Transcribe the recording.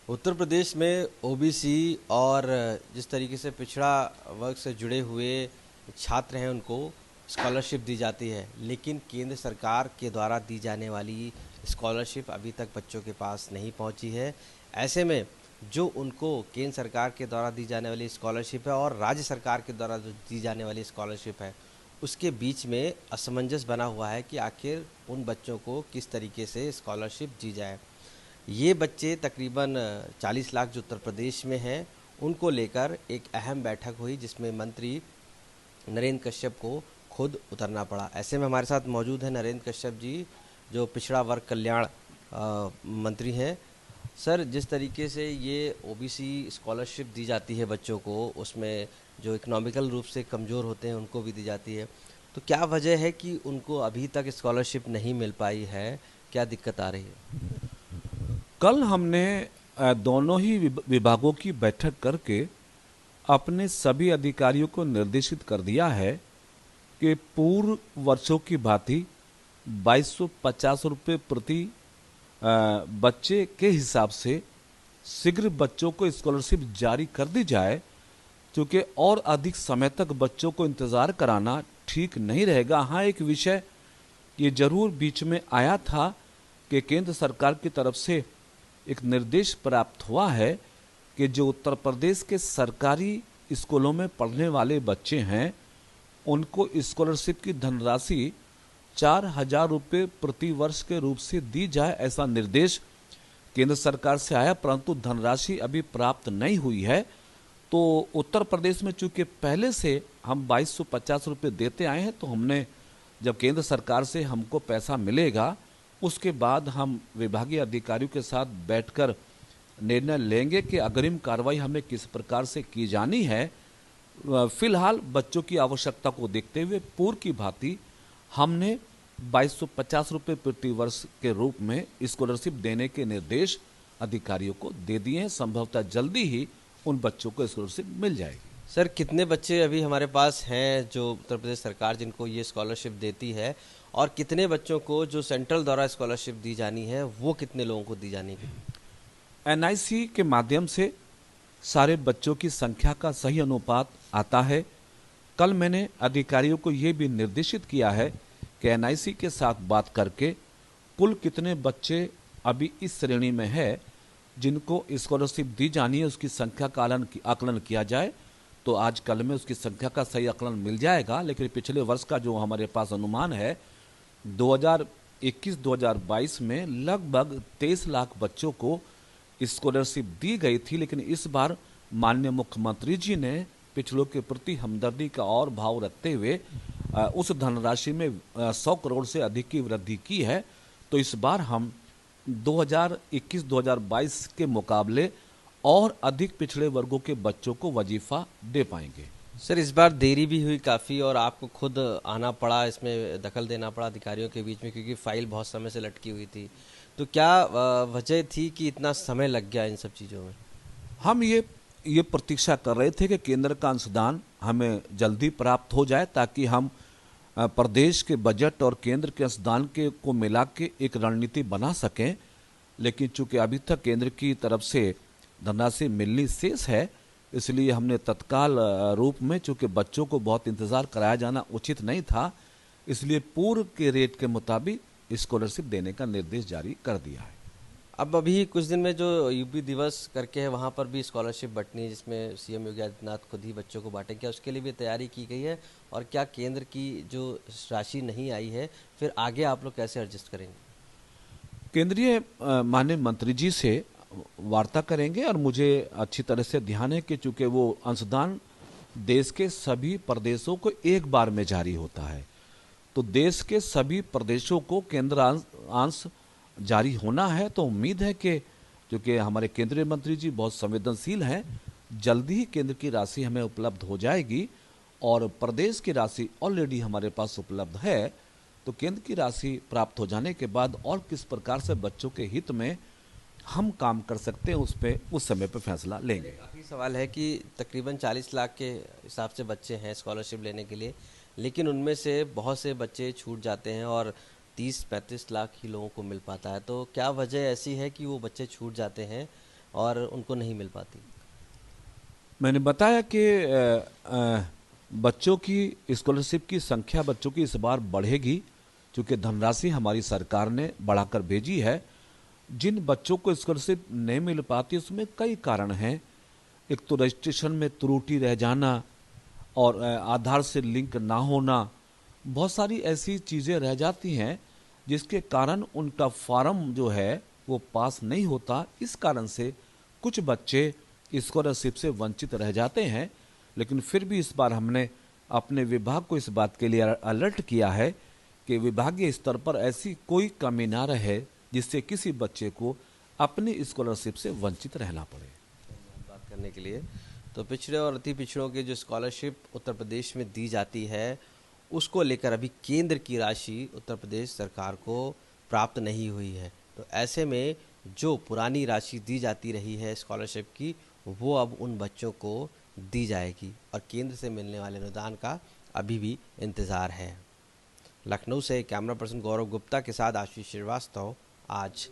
उत्तर प्रदेश में ओबीसी और जिस तरीके से पिछड़ा वर्ग से जुड़े हुए छात्र हैं उनको स्कॉलरशिप दी जाती है, लेकिन केंद्र सरकार के द्वारा दी जाने वाली स्कॉलरशिप अभी तक बच्चों के पास नहीं पहुंची है। ऐसे में जो उनको केंद्र सरकार के द्वारा दी जाने वाली स्कॉलरशिप है और राज्य सरकार के द्वारा जो दी जाने वाली स्कॉलरशिप है, उसके बीच में असमंजस बना हुआ है कि आखिर उन बच्चों को किस तरीके से स्कॉलरशिप दी जाए। ये बच्चे तकरीबन 40 लाख जो उत्तर प्रदेश में हैं, उनको लेकर एक अहम बैठक हुई जिसमें मंत्री नरेंद्र कश्यप को खुद उतरना पड़ा। ऐसे में हमारे साथ मौजूद हैं नरेंद्र कश्यप जी, जो पिछड़ा वर्ग कल्याण मंत्री हैं। सर, जिस तरीके से ये ओबीसी स्कॉलरशिप दी जाती है बच्चों को, उसमें जो इकोनॉमिकल रूप से कमज़ोर होते हैं उनको भी दी जाती है, तो क्या वजह है कि उनको अभी तक स्कॉलरशिप नहीं मिल पाई है? क्या दिक्कत आ रही है? कल हमने दोनों ही विभागों की बैठक करके अपने सभी अधिकारियों को निर्देशित कर दिया है कि पूर्व वर्षों की भांति 2250 रुपये प्रति बच्चे के हिसाब से शीघ्र बच्चों को स्कॉलरशिप जारी कर दी जाए, क्योंकि और अधिक समय तक बच्चों को इंतज़ार कराना ठीक नहीं रहेगा। हाँ, एक विषय ये जरूर बीच में आया था कि केंद्र सरकार की तरफ से एक निर्देश प्राप्त हुआ है कि जो उत्तर प्रदेश के सरकारी स्कूलों में पढ़ने वाले बच्चे हैं उनको स्कॉलरशिप की धनराशि 4000 रुपये प्रति वर्ष के रूप से दी जाए, ऐसा निर्देश केंद्र सरकार से आया, परंतु धनराशि अभी प्राप्त नहीं हुई है। तो उत्तर प्रदेश में चूंकि पहले से हम 2250 रुपये देते आए हैं, तो हमने जब केंद्र सरकार से हमको पैसा मिलेगा उसके बाद हम विभागीय अधिकारियों के साथ बैठकर निर्णय लेंगे कि अग्रिम कार्रवाई हमें किस प्रकार से की जानी है। फिलहाल बच्चों की आवश्यकता को देखते हुए पूर्व की भांति हमने 2250 रुपये प्रति वर्ष के रूप में स्कॉलरशिप देने के निर्देश अधिकारियों को दे दिए हैं। संभवतः जल्दी ही उन बच्चों को स्कॉलरशिप मिल जाएगी। सर, कितने बच्चे अभी हमारे पास हैं जो उत्तर प्रदेश सरकार जिनको ये स्कॉलरशिप देती है, और कितने बच्चों को जो सेंट्रल द्वारा स्कॉलरशिप दी जानी है वो कितने लोगों को दी जानी है? एनआईसी के माध्यम से सारे बच्चों की संख्या का सही अनुपात आता है। कल मैंने अधिकारियों को ये भी निर्देशित किया है कि एनआईसी के साथ बात करके कुल कितने बच्चे अभी इस श्रेणी में है जिनको स्कॉलरशिप दी जानी है उसकी संख्या का आकलन किया जाए। तो आज कल में उसकी संख्या का सही आकलन मिल जाएगा। लेकिन पिछले वर्ष का जो हमारे पास अनुमान है, 2021-2022 में लगभग 23 लाख बच्चों को स्कॉलरशिप दी गई थी, लेकिन इस बार माननीय मुख्यमंत्री जी ने पिछड़ों के प्रति हमदर्दी का और भाव रखते हुए उस धनराशि में 100 करोड़ से अधिक की वृद्धि की है। तो इस बार हम 2021-2022 के मुकाबले और अधिक पिछड़े वर्गों के बच्चों को वजीफा दे पाएंगे। सर, इस बार देरी भी हुई काफ़ी और आपको खुद आना पड़ा, इसमें दखल देना पड़ा अधिकारियों के बीच में, क्योंकि फाइल बहुत समय से लटकी हुई थी। तो क्या वजह थी कि इतना समय लग गया इन सब चीज़ों में? हम ये प्रतीक्षा कर रहे थे कि केंद्र का अंशदान हमें जल्दी प्राप्त हो जाए ताकि हम प्रदेश के बजट और केंद्र के अंशदान के को मिला के एक रणनीति बना सकें। लेकिन चूंकि अभी तक केंद्र की तरफ से धनराशि मिलनी शेष है, इसलिए हमने तत्काल रूप में, चूंकि बच्चों को बहुत इंतज़ार कराया जाना उचित नहीं था, इसलिए पूर्व के रेट के मुताबिक स्कॉलरशिप देने का निर्देश जारी कर दिया है। अब अभी कुछ दिन में जो यूपी दिवस करके है वहाँ पर भी स्कॉलरशिप बंटनी है, जिसमें सीएम योगी आदित्यनाथ खुद ही बच्चों को बांटेंगे। क्या उसके लिए भी तैयारी की गई है? और क्या केंद्र की जो राशि नहीं आई है, फिर आगे आप लोग कैसे एडजस्ट करेंगे? केंद्रीय माननीय मंत्री जी से वार्ता करेंगे और मुझे अच्छी तरह से ध्यान है कि चूंकि वो अंशदान देश के सभी प्रदेशों को एक बार में जारी होता है, तो देश के सभी प्रदेशों को केंद्र अंश जारी होना है। तो उम्मीद है कि क्योंकि हमारे केंद्रीय मंत्री जी बहुत संवेदनशील हैं, जल्दी ही केंद्र की राशि हमें उपलब्ध हो जाएगी और प्रदेश की राशि ऑलरेडी हमारे पास उपलब्ध है। तो केंद्र की राशि प्राप्त हो जाने के बाद और किस प्रकार से बच्चों के हित में हम काम कर सकते हैं उस समय पे फैसला लेंगे। काफ़ी सवाल है कि तकरीबन 40 लाख के हिसाब से बच्चे हैं स्कॉलरशिप लेने के लिए, लेकिन उनमें से बहुत से बच्चे छूट जाते हैं और 30-35 लाख ही लोगों को मिल पाता है। तो क्या वजह ऐसी है कि वो बच्चे छूट जाते हैं? और उनको नहीं मिल पाती? मैंने बताया कि बच्चों की स्कॉलरशिप की संख्या बच्चों की इस बार बढ़ेगी, क्योंकि धनराशि हमारी सरकार ने बढ़ाकर भेजी है। जिन बच्चों को स्कॉलरशिप नहीं मिल पाती उसमें कई कारण हैं। एक तो रजिस्ट्रेशन में त्रुटि रह जाना और आधार से लिंक ना होना, बहुत सारी ऐसी चीज़ें रह जाती हैं जिसके कारण उनका फॉर्म जो है वो पास नहीं होता। इस कारण से कुछ बच्चे स्कॉलरशिप से वंचित रह जाते हैं। लेकिन फिर भी इस बार हमने अपने विभाग को इस बात के लिए अलर्ट किया है कि विभागीय स्तर पर ऐसी कोई कमी ना रहे जिससे किसी बच्चे को अपनी स्कॉलरशिप से वंचित रहना पड़े। बात करने के लिए तो पिछड़े और अति पिछड़ों की जो स्कॉलरशिप उत्तर प्रदेश में दी जाती है, उसको लेकर अभी केंद्र की राशि उत्तर प्रदेश सरकार को प्राप्त नहीं हुई है। तो ऐसे में जो पुरानी राशि दी जाती रही है स्कॉलरशिप की, वो अब उन बच्चों को दी जाएगी और केंद्र से मिलने वाले अनुदान का अभी भी इंतज़ार है। लखनऊ से कैमरा पर्सन गौरव गुप्ता के साथ आशीष श्रीवास्तव, आज